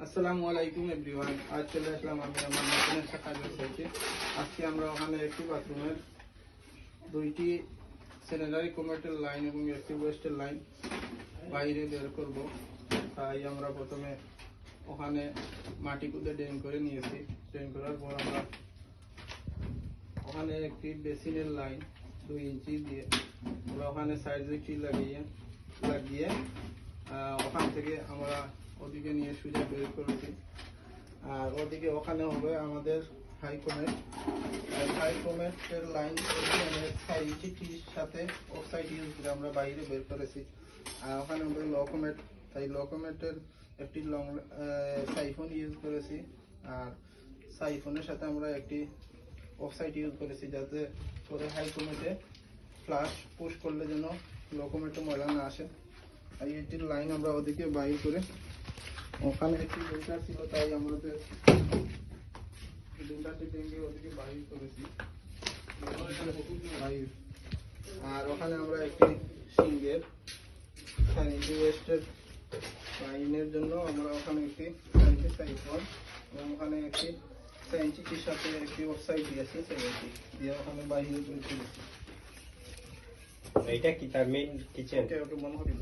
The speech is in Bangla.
আসসালামু আলাইকুম এভরিওয়ান। আজ চলে আসলাম আমি আমার নতুন একটা কাজের সাথে। আজকে আমরা ওখানে একটি বাথরুমের দুইটি স্যানিটারি কমেটের লাইন এবং একটি ওয়েস্টের লাইন বাইরে বের করব। তাই আমরা প্রথমে ওখানে মাটি খুঁড়ে ড্রেন করে নিয়েছি। ড্রেন করার পর আমরা ওখানে একটি বেসিনের লাইন 2 ইঞ্চি দিয়ে আমরা ওখানে সাইড দুইটি লাগিয়ে ওখান থেকে আমরা ওদিকে নিয়ে সুজা বের করেছি। আর ওদিকে ওখানে হবে আমাদের হাই কমেটের লাইন 6 ইঞ্চির সাথে অফসাইড ইউজ করে আমরা বাইরে বের করেছি। আর ওখানে হবে লো কমেট, তাই লো কমেটের একটি লং সাইফন ইউজ করেছি। আর সাইফনের সাথে আমরা একটি অফসাইড ইউজ করেছি, যাতে পরে হাই কমেটে ফ্লাশ পুশ করলে যেন লো কমেটে ময়লা না আসে। আর এটির লাইন আমরা ওদিকে বাইর করে ওখানে একটি ডেল্টার ছিল, তাই আমরা ডেল্টারটি ভেঙে ওদিকে বাইর করেছি। আর ওখানে আমরা একটি সিঙ্গের ওয়েস্টের লাইনের জন্য আমরা ওখানে একটি সাইফন এবং ওখানে একটি সেন্টিটির সাথে একটি অফসাইড দিয়েছি, সেটি দিয়ে ওখানে বাইরে করেছি। এটা কি তার মেইন কিচেন? ওকে মনে হবে।